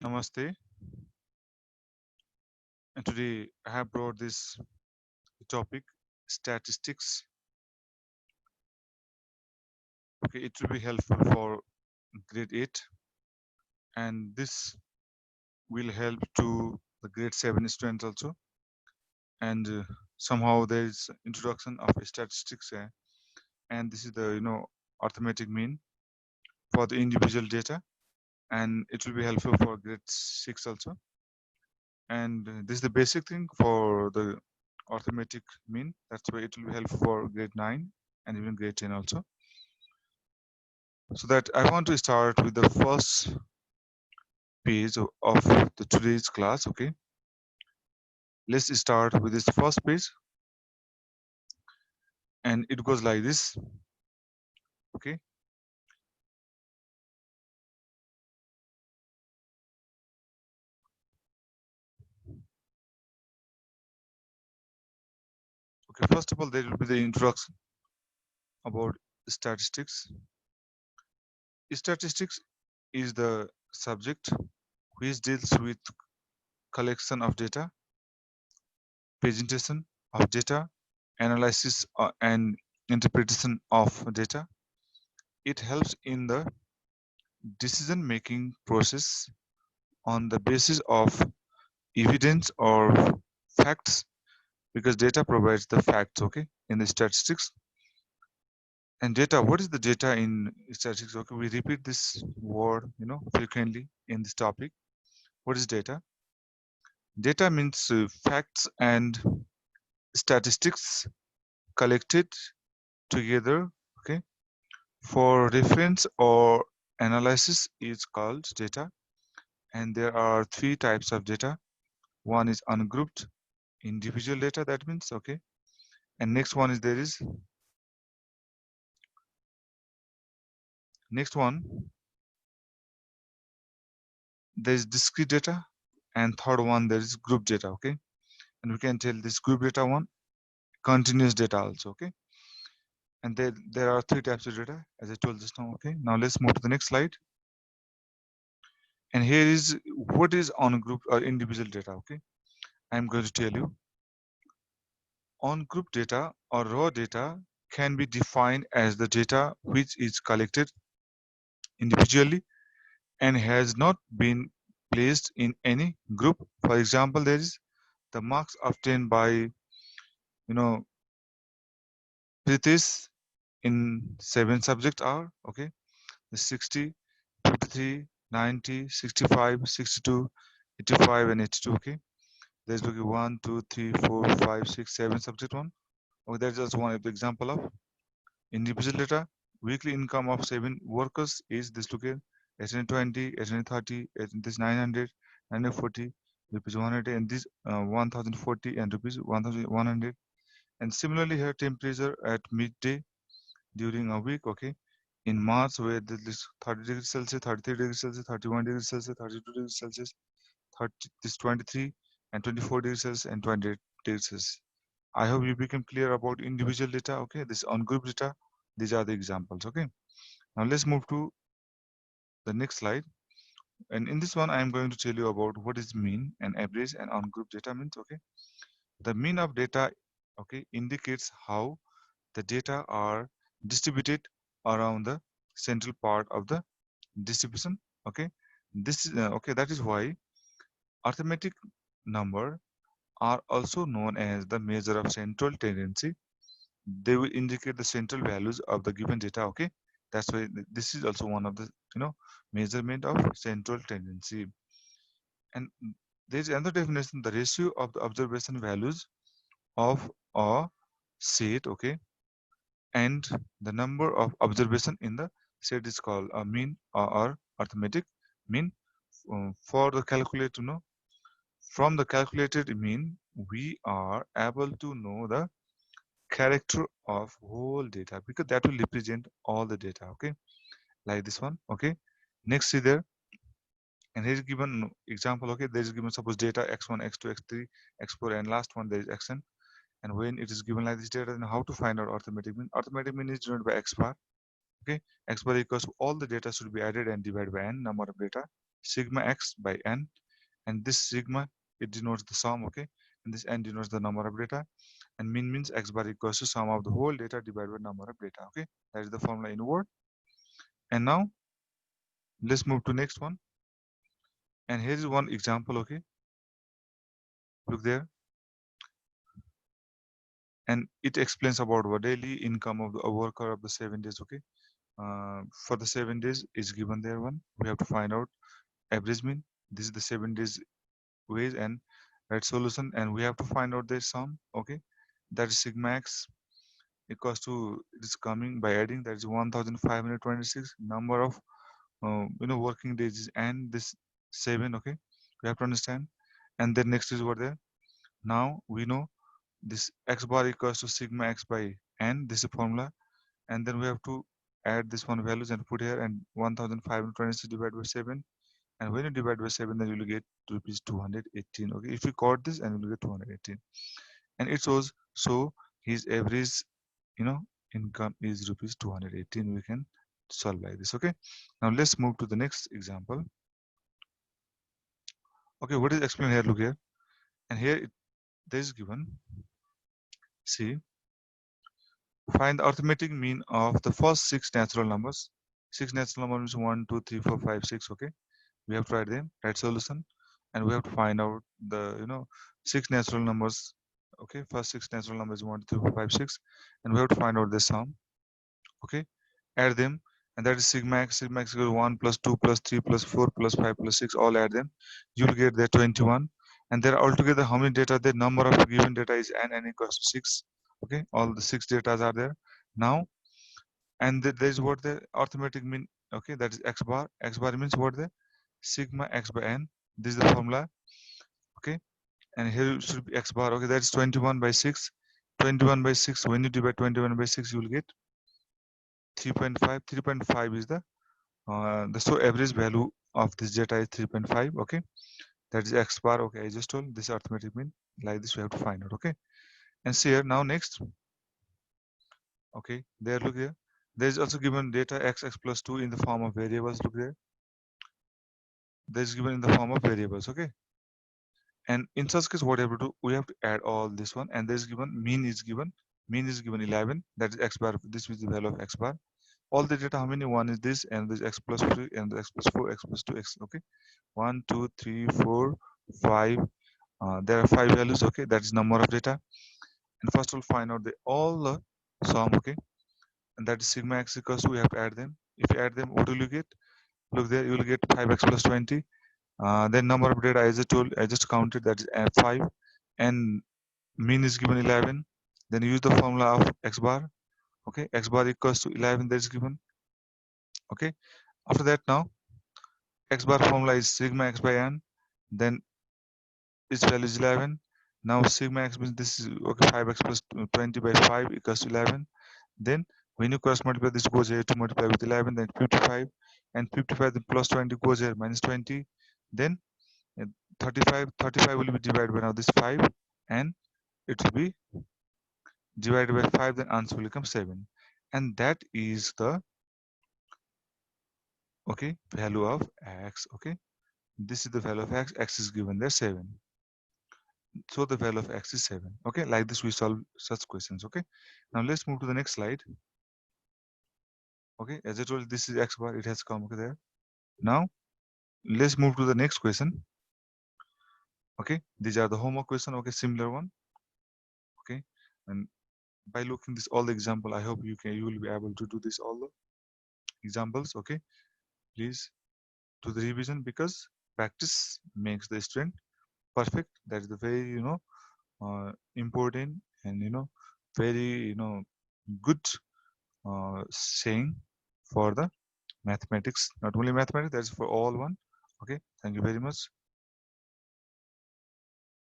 Namaste. And today I have brought this topic statistics. Okay, it will be helpful for grade 8 and this will help to the grade 7 students also. And somehow there is introduction of statistics and this is the arithmetic mean for the individual data and it will be helpful for grade 6 also. And this is the basic thing for the arithmetic mean. That's why it will be helpful for grade 9 and even grade 10 also. So that I want to start with the first page of the today's class. Okay, let's start with this first page, and it goes like this. Okay, okay. First of all, there will be the introduction about statistics. Statistics is the subject which deals with collection of data, presentation of data, analysis and interpretation of data. It helps in the decision making process on the basis of evidence or facts, because data provides the facts. Okay, in the statistics. And data, what is the data in statistics? Okay, we repeat this word frequently in this topic. What is data? Data means facts and statistics collected together, okay, for reference or analysis is called data. And there are three types of data. One is ungrouped individual data, that means, okay. And next one is next one there is discrete data, and third one there is group data. Okay, and we can tell this group data one continuous data also. Okay, and there are three types of data as I told just now. Okay, now let's move to the next slide. And here is what is on group or individual data. Okay, I'm going to tell you. On group data or raw data can be defined as the data which is collected individually and has not been placed in any group. For example, there is the marks obtained by Pritish in 7 subjects are, okay, the 60, 53, 90, 65, 62, 85, and 82. Okay, there's okay, 1, 2, 3, 4, 5, 6, 7 subject one. Okay, that's just one example of individual data. Weekly income of 7 workers is this. Look here, 820, 830, this 900, 940, rupees 100, and this 1040 and rupees 1100. And similarly here, temperature at midday during a week. Okay, in March, where this 30 degrees Celsius, 33 degrees Celsius, 31 degrees Celsius, 32 degrees Celsius, 30, this 23 and 24 degrees Celsius and 28 degrees Celsius. I hope you became clear about individual data. Okay, this on group data, these are the examples. Okay, now let's move to the next slide. And in this one, I am going to tell you about what is mean and average and on group data means. Okay, the mean of data, okay, indicates how the data are distributed around the central part of the distribution. Okay, this is okay, that is why arithmetic number are also known as the measure of central tendency. They will indicate the central values of the given data. Okay, that's why this is also one of the measurement of central tendency. And there is another definition, the ratio of the observation values of a set, okay, and the number of observation in the set is called a mean or arithmetic mean. For the calculate, from the calculated mean, we are able to know the character of whole data, because that will represent all the data. Okay, like this one. Okay, next is there, and here is given example. Okay, there is given suppose data x1, x2, x3, x4, and last one there is xn. And when it is given like this data, then how to find out arithmetic mean? Arithmetic mean is denoted by x bar. Okay, x bar equals all the data should be added and divided by n number of data. sigma x by n, and this sigma, it denotes the sum, okay, and this n denotes the number of data, and mean means x bar equals to sum of the whole data divided by number of data, okay. That is the formula in word. And now let's move to next one, and here is one example, okay. Look there, and it explains about the daily income of the worker of the 7 days, okay. For the 7 days is given there one, we have to find out average mean. This is the 7 days wage and right solution, and we have to find out their sum, okay. That is sigma x equals to, it is coming by adding, that is 1526 number of working days and this 7, okay. We have to understand. And then next is what there, now we know this x bar equals to sigma x by n, this is formula, and then we have to add this one values and put here, and 1526 divided by 7, and when you divide by 7, then you will get rupees 218, okay. If you got this, and you will get 218, and it shows, so his average income is rupees 218. We can solve like this, okay. Now let's move to the next example. Okay, what is explained here? Look here, and here there is given, see, find the arithmetic mean of the first 6 natural numbers. 6 natural numbers, 1 2 3 4 5 6, okay. We have to write them, write solution, and we have to find out the 6 natural numbers, okay. First 6 natural numbers, 1 2 3 4 5 6, and we have to find out the sum, okay. Add them, and that is sigma x. Sigma x equals 1 plus 2 plus 3 plus 4 plus 5 plus 6, all add them, you'll get there 21. And there altogether how many data? The number of given data is n equals to 6, okay. All the 6 data are there now, and there is what the arithmetic mean, okay. That is x bar. X bar means what? The sigma x by n, this is the formula, okay. And here should be x bar, okay. That's 21 by 6. 21 by 6, when you divide 21 by 6, you will get 3.5. 3.5 is the so average value of this data is 3.5, okay. That is x bar, okay. I just told this arithmetic mean, like this we have to find out, okay. And see here now next, okay, there, look here, there is also given data x plus 2 in the form of variables. Look there, there is given in the form of variables, okay. And in such case, what we have to do, we have to add all this one, and there is given mean is given, 11, that is x bar, this is the value of x bar. All the data, how many? One is this, and this x plus 3, and x plus 4, x plus 2, x, okay. 1 2 3 4 5, there are 5 values, okay. That is number of data. And first we'll find out the all the sum, okay, and that is sigma x equals to, we have to add them. If you add them, what will you get? Look there, you will get 5x plus 20. Then number of data, I just counted, that is 5, and mean is given 11. Then use the formula of x bar, okay. X bar equals to 11, that is given, okay. After that, now x bar formula is sigma x by n, then its value is 11. Now sigma x means this is, okay, 5x plus 20 by 5 equals to 11. Then when you cross multiply, this goes here to multiply with 11, then 55, and 55 then plus 20 goes here, minus 20. Then 35 will be divided by now this 5, and it will be divided by 5, then answer will become 7. And that is the, okay, value of x, okay. This is the value of x. X is given there 7. So the value of x is 7, okay. Like this we solve such questions, okay. Now let's move to the next slide, okay. As I told you, this is x bar, it has come, okay, there. Now let's move to the next question, okay. These are the homework question, okay, similar one, okay. And by looking this all the example, I hope you will be able to do this all the examples, okay. Please do the revision, because practice makes the student perfect. That is the very important, and very good saying for the mathematics. Not only mathematics, that's for all one, okay. Thank you very much.